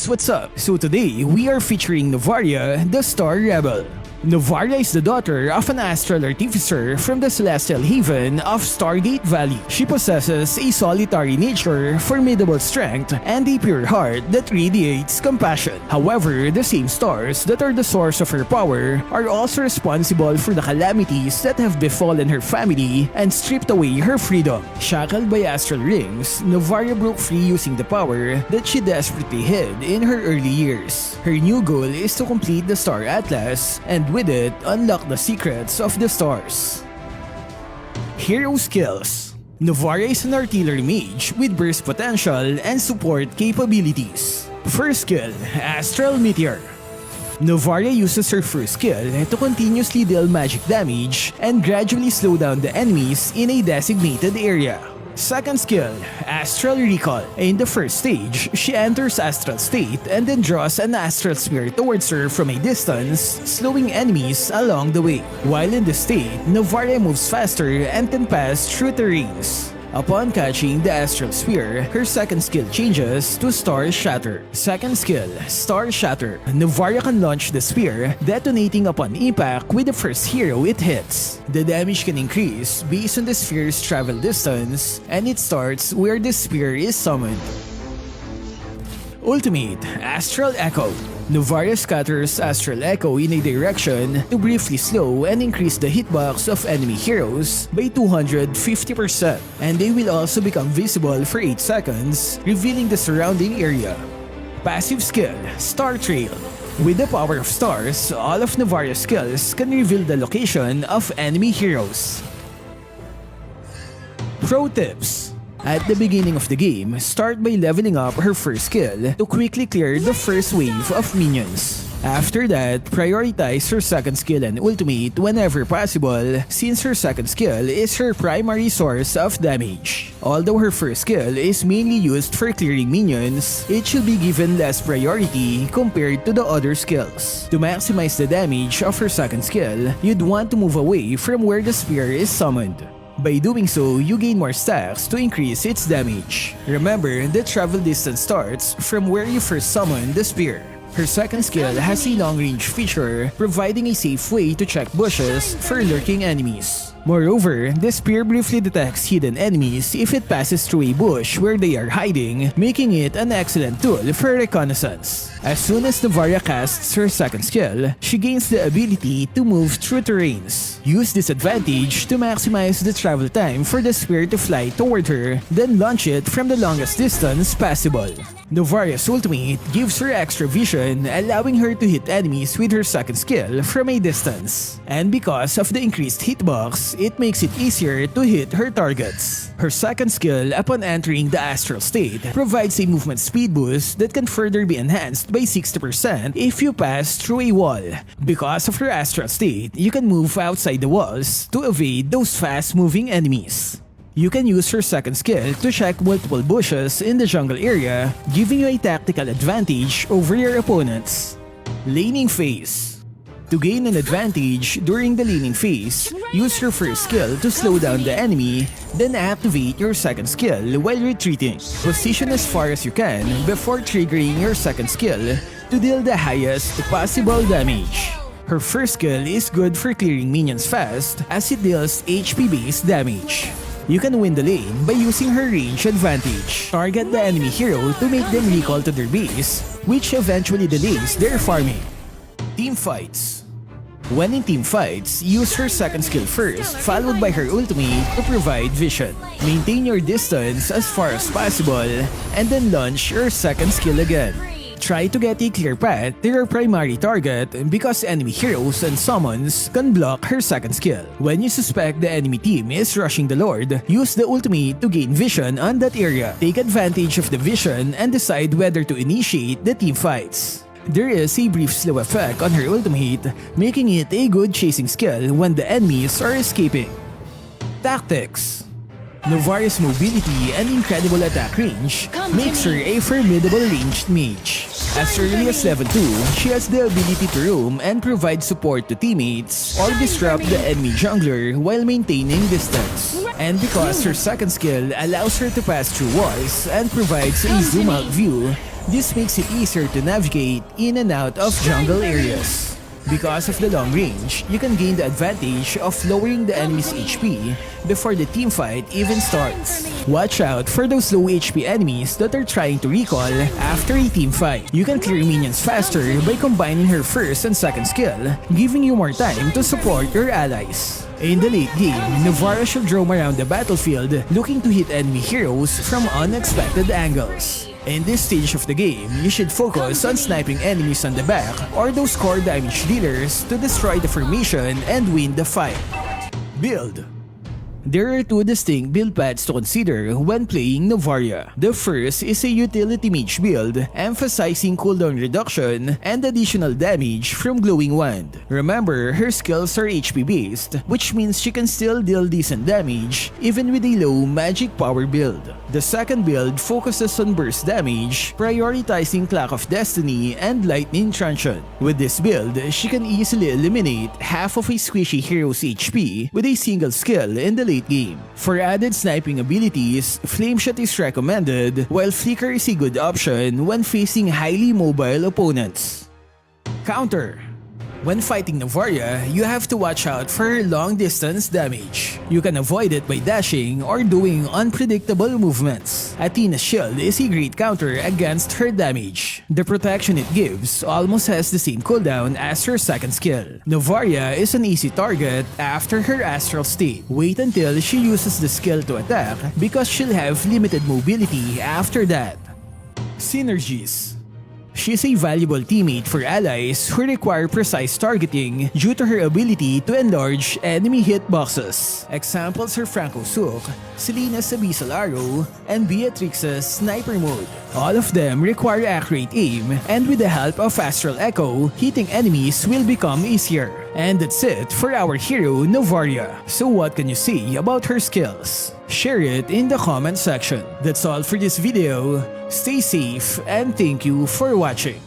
guys, what's up? So today, we are featuring Novaria, the Star Rebel. Novaria is the daughter of an astral artificer from the celestial haven of Stargate Valley. She possesses a solitary nature, formidable strength, and a pure heart that radiates compassion. However, the same stars that are the source of her power are also responsible for the calamities that have befallen her family and stripped away her freedom. Shackled by astral rings, Novaria broke free using the power that she desperately hid in her early years. Her new goal is to complete the Star Atlas and with it, unlock the secrets of the stars. Hero skills. Novaria is an artillery mage with burst potential and support capabilities. First skill, Astral Meteor. Novaria uses her first skill to continuously deal magic damage and gradually slow down the enemies in a designated area. Second skill, Astral Recall. In the first stage, she enters Astral State and then draws an Astral Spear towards her from a distance, slowing enemies along the way. While in this state, Novaria moves faster and can pass through terrains. Upon catching the Astral Spear, her second skill changes to Star Shatter. Second skill, Star Shatter. Novaria can launch the spear, detonating upon impact with the first hero it hits. The damage can increase based on the sphere's travel distance, and it starts where the spear is summoned. Ultimate, Astral Echo. Novaria scatters Astral Echo in a direction to briefly slow and increase the hitbox of enemy heroes by 250%, and they will also become visible for 8 seconds, revealing the surrounding area. Passive skill, Star Trail. With the power of stars, all of Novaria's skills can reveal the location of enemy heroes. Pro tips. At the beginning of the game, start by leveling up her first skill to quickly clear the first wave of minions. After that, prioritize her second skill and ultimate whenever possible, since her second skill is her primary source of damage. Although her first skill is mainly used for clearing minions, it should be given less priority compared to the other skills. To maximize the damage of her second skill, you'd want to move away from where the spear is summoned. By doing so, you gain more stacks to increase its damage. Remember, the travel distance starts from where you first summoned the spear. Her second skill has a long-range feature, providing a safe way to check bushes for lurking enemies. Moreover, the spear briefly detects hidden enemies if it passes through a bush where they are hiding, making it an excellent tool for reconnaissance. As soon as Novaria casts her second skill, she gains the ability to move through terrains. Use this advantage to maximize the travel time for the spear to fly toward her, then launch it from the longest distance possible. Novaria's ultimate gives her extra vision, allowing her to hit enemies with her second skill from a distance. And because of the increased hitbox, it makes it easier to hit her targets. Her second skill upon entering the astral state provides a movement speed boost that can further be enhanced by 60% if you pass through a wall. Because of her astral state, you can move outside the walls to evade those fast-moving enemies. You can use her second skill to check multiple bushes in the jungle area, giving you a tactical advantage over your opponents. Laning phase. To gain an advantage during the laning phase, use your first skill to slow down the enemy, then activate your second skill while retreating. Position as far as you can before triggering your second skill to deal the highest possible damage. Her first skill is good for clearing minions fast as it deals HP-based damage. You can win the lane by using her range advantage. Target the enemy hero to make them recall to their base, which eventually delays their farming. Team fights. When in team fights, use her second skill first, followed by her ultimate to provide vision. Maintain your distance as far as possible, and then launch your second skill again. Try to get a clear path to your primary target because enemy heroes and summons can block her second skill. When you suspect the enemy team is rushing the Lord, use the ultimate to gain vision on that area. Take advantage of the vision and decide whether to initiate the team fights. There is a brief slow effect on her ultimate, making it a good chasing skill when the enemies are escaping. Tactics. Novaria's mobility and incredible attack range makes her a formidable ranged mage. As early as level 2, she has the ability to roam and provide support to teammates or disrupt the enemy jungler while maintaining distance. And because her second skill allows her to pass through walls and provides a zoom out view, This makes it easier to navigate in and out of jungle areas. Because of the long range, you can gain the advantage of lowering the enemy's HP before the teamfight even starts. Watch out for those low HP enemies that are trying to recall after a teamfight. You can clear minions faster by combining her first and second skill, giving you more time to support your allies. In the late game, Novaria should roam around the battlefield looking to hit enemy heroes from unexpected angles. In this stage of the game, you should focus on sniping enemies on the back or those core damage dealers to destroy the formation and win the fight. Build. There are two distinct build paths to consider when playing Novaria. The first is a utility mage build, emphasizing cooldown reduction and additional damage from glowing wand. Remember, her skills are HP based, which means she can still deal decent damage even with a low magic power build. The second build focuses on burst damage, prioritizing Clock of Destiny and Lightning Truncheon. With this build, she can easily eliminate half of a squishy hero's HP with a single skill in the late game. For added sniping abilities, Flame Shot is recommended, while Flicker is a good option when facing highly mobile opponents. Counter. When fighting Novaria, you have to watch out for her long-distance damage. You can avoid it by dashing or doing unpredictable movements. Athena's shield is a great counter against her damage. The protection it gives almost has the same cooldown as her second skill. Novaria is an easy target after her astral state. Wait until she uses the skill to attack because she'll have limited mobility after that. Synergies. She's a valuable teammate for allies who require precise targeting due to her ability to enlarge enemy hitboxes. Examples are Franco's Hook, Selena's Abyssal Arrow, and Beatrix's Sniper Mode. All of them require accurate aim, and with the help of Astral Echo, hitting enemies will become easier. And that's it for our hero Novaria. So what can you say about her skills? Share it in the comment section. That's all for this video. Stay safe and thank you for watching.